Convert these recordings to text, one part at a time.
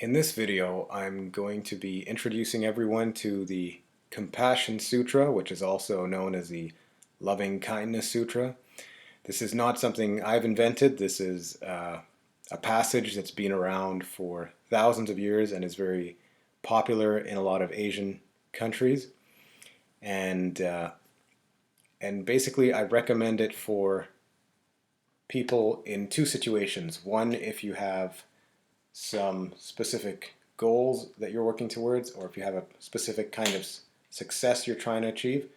In this video, I'm going to be introducing everyone to the Compassion Sutra, which is also known as the Loving Kindness Sutra. This is not something I've invented. This is a passage that's been around for thousands of years and is very popular in a lot of Asian countries. And basically, I recommend it for people in two situations. One, if you have some specific goals that you're working towards, or if you have a specific kind of success you're trying to achieve,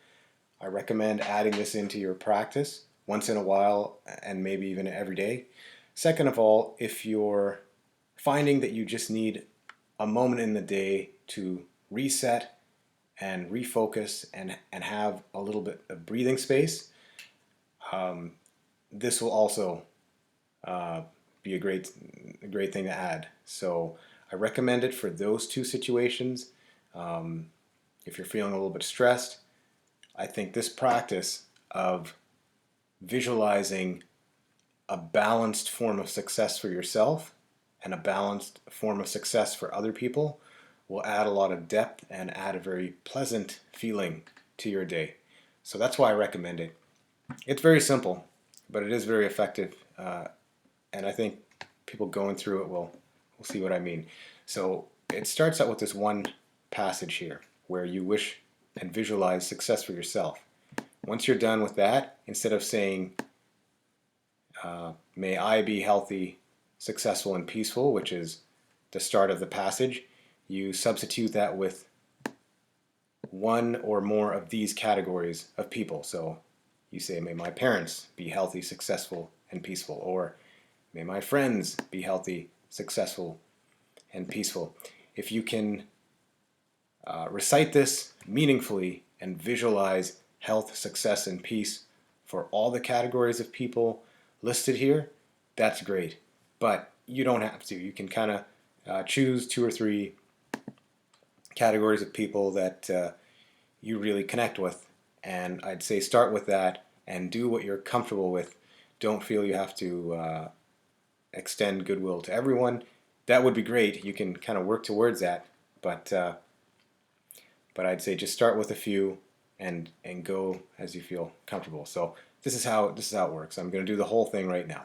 I recommend adding this into your practice once in a while and maybe even every day. Second of all, if you're finding that you just need a moment in the day to reset and refocus and have a little bit of breathing space, this will also be a great thing to add. So I recommend it for those two situations. If you're feeling a little bit stressed, I think this practice of visualizing a balanced form of success for yourself and a balanced form of success for other people will add a lot of depth and add a very pleasant feeling to your day. So that's why I recommend it. It's very simple, but it is very effective. And I think people going through it will see what I mean. So it starts out with this one passage here where you wish and visualize success for yourself. Once you're done with that, instead of saying, may I be healthy, successful, and peaceful, which is the start of the passage, you substitute that with one or more of these categories of people. So you say, may my parents be healthy, successful, and peaceful, or may my friends be healthy, successful, and peaceful. If you can recite this meaningfully and visualize health, success, and peace for all the categories of people listed here, that's great. But you don't have to. You can kind of choose two or three categories of people that you really connect with. And I'd say start with that and do what you're comfortable with. Don't feel you have to extend goodwill to everyone. That would be great. You can kind of work towards that, but I'd say just start with a few and go as you feel comfortable. So this is how it works. I'm going to do the whole thing right now.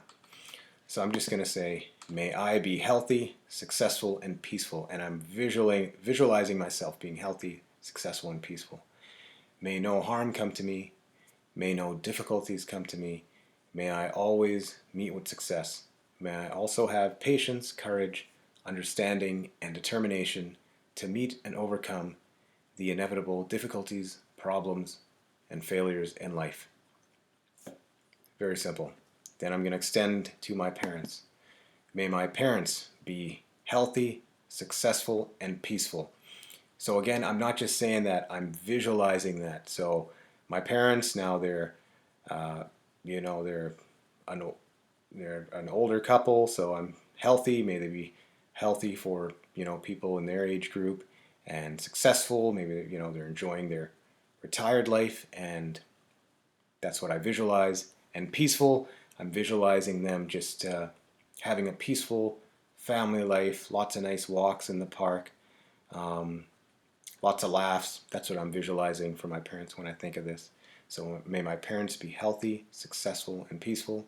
So I'm just going to say, may I be healthy, successful, and peaceful. And I'm visualizing myself being healthy, successful, and peaceful. May no harm come to me. May no difficulties come to me. May I always meet with success. May I also have patience, courage, understanding, and determination to meet and overcome the inevitable difficulties, problems, and failures in life. Very simple. Then I'm going to extend to my parents. May my parents be healthy, successful, and peaceful. So again, I'm not just saying that, I'm visualizing that. So my parents, now they're an older couple, so I'm healthy. May they be healthy for people in their age group, and successful. Maybe they're enjoying their retired life, and that's what I visualize. And peaceful, I'm visualizing them just having a peaceful family life, lots of nice walks in the park, lots of laughs. That's what I'm visualizing for my parents when I think of this. So may my parents be healthy, successful, and peaceful.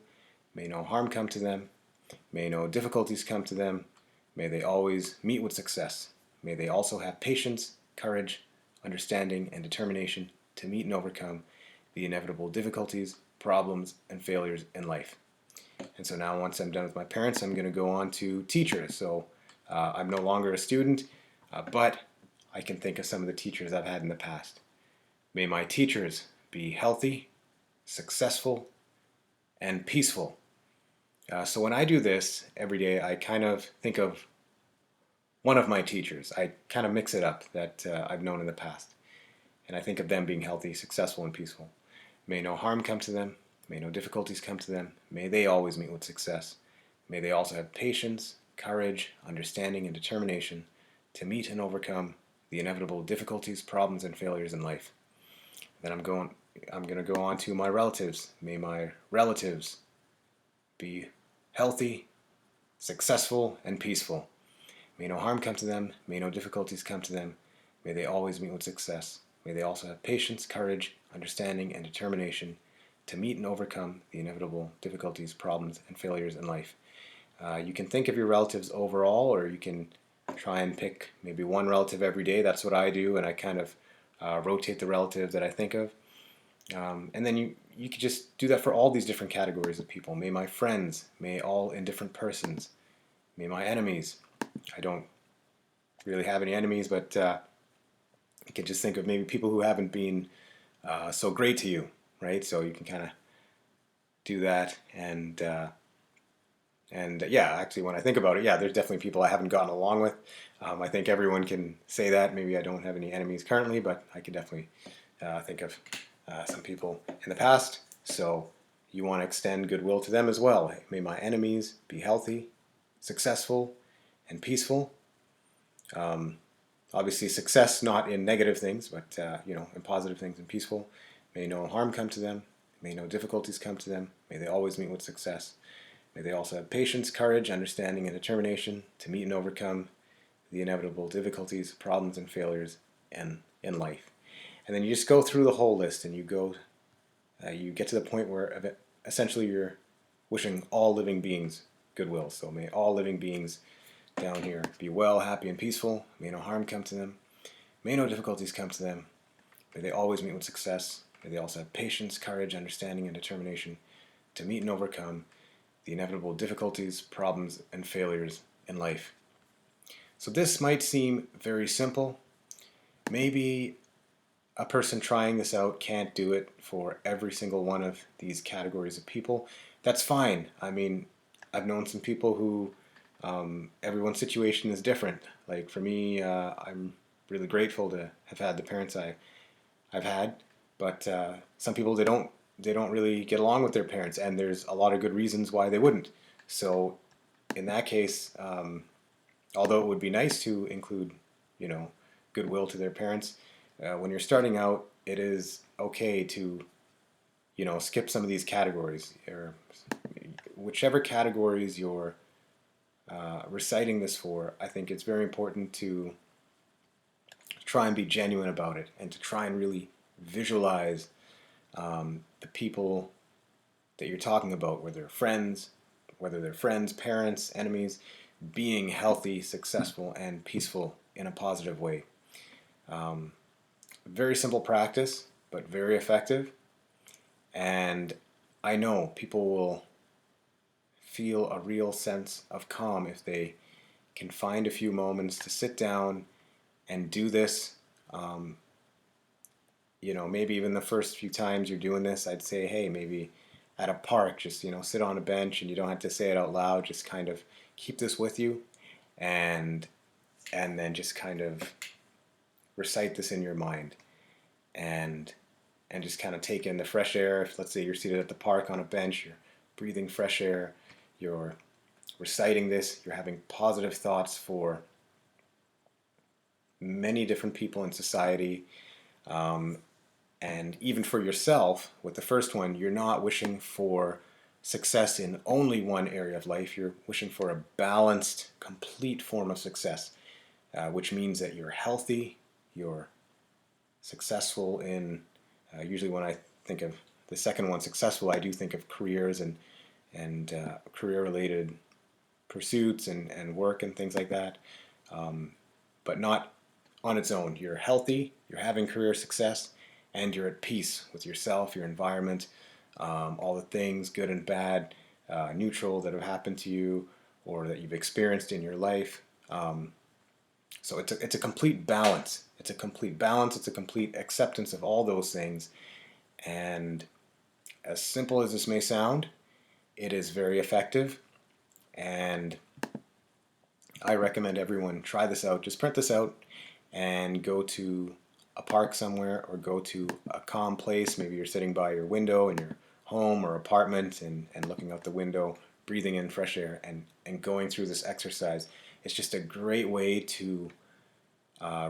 May no harm come to them. May no difficulties come to them. May they always meet with success. May they also have patience, courage, understanding, and determination to meet and overcome the inevitable difficulties, problems, and failures in life. And so now, once I'm done with my parents, I'm going to go on to teachers. So I'm no longer a student, but I can think of some of the teachers I've had in the past. May my teachers be healthy, successful, and peaceful. So when I do this every day, I kind of think of one of my teachers. I kind of mix it up that I've known in the past. And I think of them being healthy, successful, and peaceful. May no harm come to them. May no difficulties come to them. May they always meet with success. May they also have patience, courage, understanding, and determination to meet and overcome the inevitable difficulties, problems, and failures in life. Then I'm going to go on to my relatives. May my relatives be healthy, successful, and peaceful. May no harm come to them. May no difficulties come to them. May they always meet with success. May they also have patience, courage, understanding, and determination to meet and overcome the inevitable difficulties, problems, and failures in life. You can think of your relatives overall, or you can try and pick maybe one relative every day. That's what I do, and I kind of rotate the relative that I think of. And then you could just do that for all these different categories of people. May my friends, may all indifferent persons, may my enemies. I don't really have any enemies, but you can just think of maybe people who haven't been so great to you, right? So you can kind of do that, and yeah, actually, when I think about it, yeah, there's definitely people I haven't gotten along with. I think everyone can say that. Maybe I don't have any enemies currently, but I can definitely think of some people in the past. So you want to extend goodwill to them as well. May my enemies be healthy, successful, and peaceful. Obviously, success not in negative things, but in positive things and peaceful. May no harm come to them. May no difficulties come to them. May they always meet with success. May they also have patience, courage, understanding, and determination to meet and overcome the inevitable difficulties, problems, and failures in life. And then you just go through the whole list, and you get to the point where essentially you're wishing all living beings goodwill. So may all living beings down here be well, happy, and peaceful. May no harm come to them. May no difficulties come to them. May they always meet with success. May they also have patience, courage, understanding, and determination to meet and overcome the inevitable difficulties, problems, and failures in life. So this might seem very simple. Maybe a person trying this out can't do it for every single one of these categories of people. That's fine. I mean, I've known some people who everyone's situation is different. Like for me, I'm really grateful to have had the parents I've had, but some people they don't really get along with their parents, and there's a lot of good reasons why they wouldn't. So in that case, although it would be nice to include, goodwill to their parents, when you're starting out, it is okay to, skip some of these categories, or whichever categories you're reciting this for. I think it's very important to try and be genuine about it, and to try and really visualize the people that you're talking about, whether they're friends, parents, enemies, being healthy, successful, and peaceful in a positive way. Very simple practice, but very effective. And I know people will feel a real sense of calm if they can find a few moments to sit down and do this. Maybe even the first few times you're doing this, I'd say, hey, maybe at a park, just, sit on a bench, and you don't have to say it out loud. Just kind of keep this with you, and then just kind of recite this in your mind, and just kind of take in the fresh air. If, let's say, you're seated at the park on a bench, you're breathing fresh air, you're reciting this, you're having positive thoughts for many different people in society. And even for yourself, with the first one, you're not wishing for success in only one area of life. You're wishing for a balanced, complete form of success, which means that you're healthy, you're successful in, usually when I think of the second one, successful, I do think of careers and career-related pursuits and work and things like that, but not on its own. You're healthy, you're having career success, and you're at peace with yourself, your environment, all the things, good and bad, neutral, that have happened to you or that you've experienced in your life. So it's a complete balance. It's a complete balance. It's a complete acceptance of all those things. And as simple as this may sound, it is very effective. And I recommend everyone try this out. Just print this out and go to a park somewhere, or go to a calm place. Maybe you're sitting by your window in your home or apartment, and looking out the window, breathing in fresh air, and going through this exercise. It's just a great way to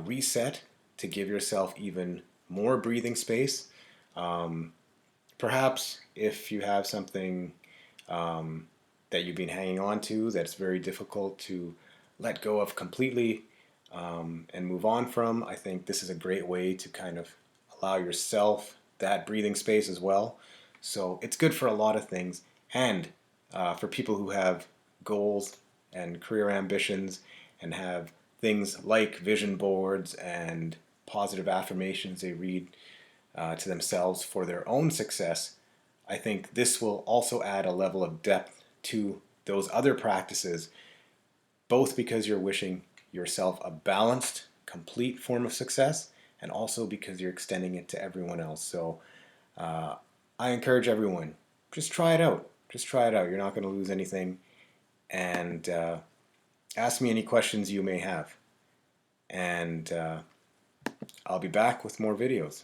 reset, to give yourself even more breathing space. Perhaps if you have something that you've been hanging on to that's very difficult to let go of completely and move on from. I think this is a great way to kind of allow yourself that breathing space as well. So it's good for a lot of things, and for people who have goals and career ambitions and have things like vision boards and positive affirmations they read to themselves for their own success. I think this will also add a level of depth to those other practices, both because you're wishing yourself a balanced, complete form of success, and also because you're extending it to everyone else. So I encourage everyone, just try it out. Just try it out. You're not going to lose anything. And ask me any questions you may have. And I'll be back with more videos.